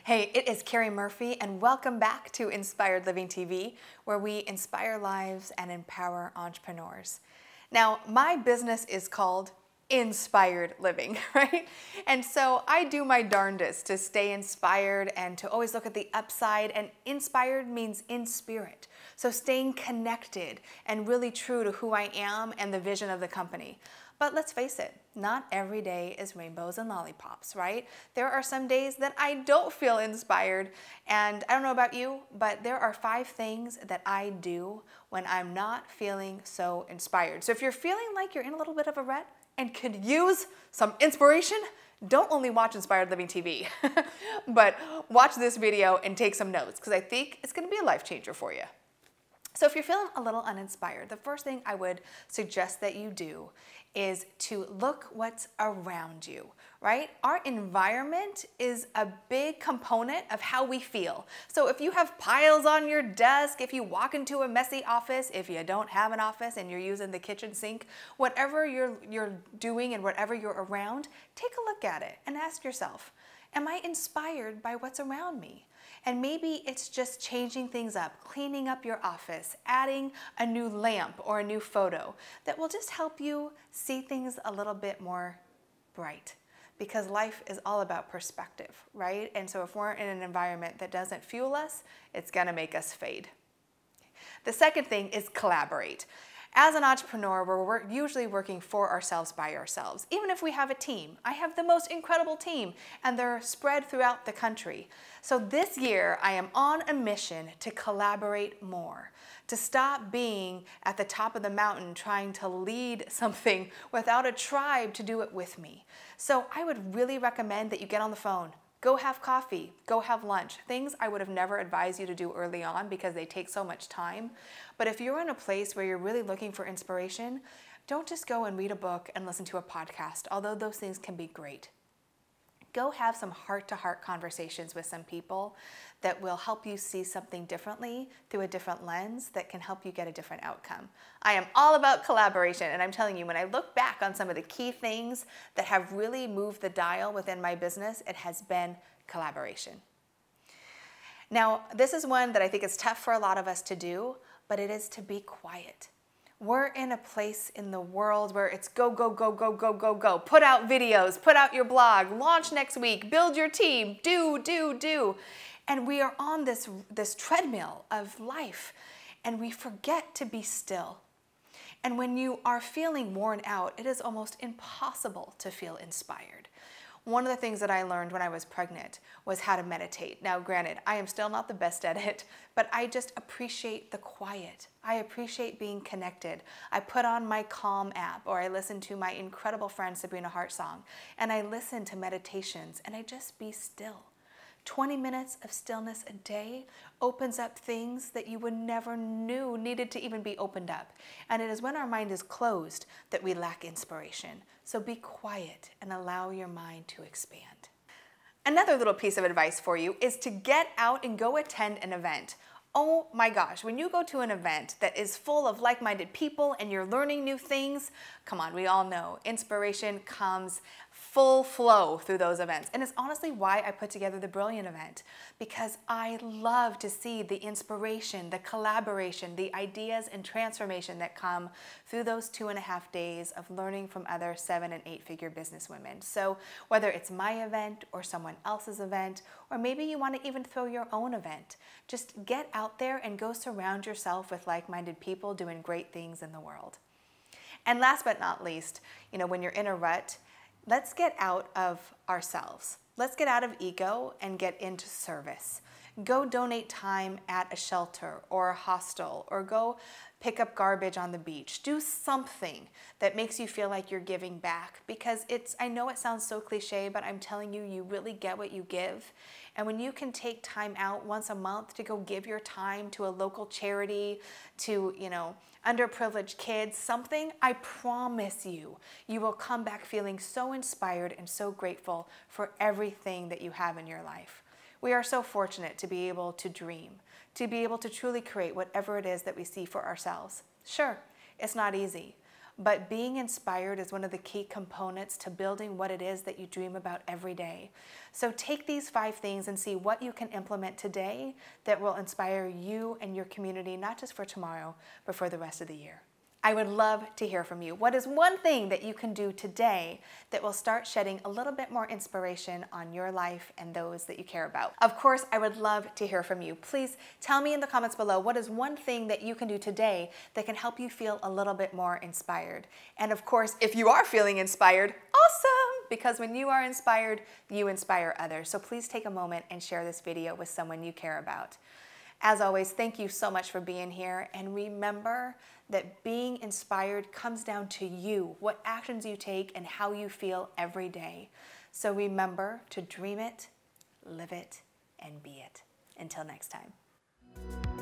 Hey, it is Carrie Murphy, and welcome back to Inspired Living TV, where we inspire lives and empower entrepreneurs. Now, my business is called Inspired Living, right? And so I do my darndest to stay inspired and to always look at the upside, and inspired means in spirit. So staying connected and really true to who I am and the vision of the company. But let's face it, not every day is rainbows and lollipops, right? There are some days that I don't feel inspired, and I don't know about you, but there are 5 things that I do when I'm not feeling so inspired. So if you're feeling like you're in a little bit of a rut and could use some inspiration, don't only watch Inspired Living TV, but watch this video and take some notes, because I think it's gonna be a life changer for you. So if you're feeling a little uninspired, the first thing I would suggest that you do is to look what's around you, right? Our environment is a big component of how we feel. So if you have piles on your desk, if you walk into a messy office, if you don't have an office and you're using the kitchen sink, whatever you're doing and whatever you're around, take a look at it and ask yourself, am I inspired by what's around me? And maybe it's just changing things up, cleaning up your office, adding a new lamp or a new photo that will just help you see things a little bit more bright. Because life is all about perspective, right? And so if we're in an environment that doesn't fuel us, it's gonna make us fade. The second thing is collaborate. As an entrepreneur, we're usually working for ourselves by ourselves. Even if we have a team, I have the most incredible team, and they're spread throughout the country. So this year, I am on a mission to collaborate more, to stop being at the top of the mountain trying to lead something without a tribe to do it with me. So I would really recommend that you get on the phone. Go have coffee, go have lunch. Things I would have never advised you to do early on because they take so much time. But if you're in a place where you're really looking for inspiration, don't just go and read a book and listen to a podcast, although those things can be great. Go have some heart-to-heart conversations with some people that will help you see something differently through a different lens that can help you get a different outcome. I am all about collaboration, and I'm telling you, when I look back on some of the key things that have really moved the dial within my business, it has been collaboration. Now, this is one that I think is tough for a lot of us to do, but it is to be quiet. We're in a place in the world where it's go, go, go, go, go, go, go. Put out videos, put out your blog, launch next week, build your team, do. And we are on this treadmill of life, and we forget to be still. And when you are feeling worn out, it is almost impossible to feel inspired. One of the things that I learned when I was pregnant was how to meditate. Now, granted, I am still not the best at it, but I just appreciate the quiet. I appreciate being connected. I put on my Calm app, or I listen to my incredible friend Sabrina Hartsong, and I listen to meditations, and I just be still. 20 minutes of stillness a day opens up things that you would never knew needed to even be opened up. And it is when our mind is closed that we lack inspiration. So be quiet and allow your mind to expand. Another little piece of advice for you is to get out and go attend an event. Oh my gosh, when you go to an event that is full of like-minded people and you're learning new things, come on, we all know inspiration comes full flow through those events. And it's honestly why I put together the Brilliant event, because I love to see the inspiration, the collaboration, the ideas and transformation that come through those 2.5 days of learning from other 7- and 8-figure businesswomen. So whether it's my event or someone else's event, or maybe you want to even throw your own event, just get out there and go surround yourself with like-minded people doing great things in the world. And last but not least, when you're in a rut, let's get out of ourselves. Let's get out of ego and get into service. Go donate time at a shelter or a hostel, or go pick up garbage on the beach. Do something that makes you feel like you're giving back, because I know it sounds so cliche, but I'm telling you, you really get what you give. And when you can take time out once a month to go give your time to a local charity, to, underprivileged kids, something, I promise you, you will come back feeling so inspired and so grateful for everything that you have in your life. We are so fortunate to be able to dream, to be able to truly create whatever it is that we see for ourselves. Sure, it's not easy, but being inspired is one of the key components to building what it is that you dream about every day. So take these 5 things and see what you can implement today that will inspire you and your community, not just for tomorrow, but for the rest of the year. I would love to hear from you. What is one thing that you can do today that will start shedding a little bit more inspiration on your life and those that you care about? Of course, I would love to hear from you. Please tell me in the comments below, what is one thing that you can do today that can help you feel a little bit more inspired? And of course, if you are feeling inspired, awesome! Because when you are inspired, you inspire others. So please take a moment and share this video with someone you care about. As always, thank you so much for being here, and remember that being inspired comes down to you, what actions you take and how you feel every day. So remember to dream it, live it, and be it. Until next time.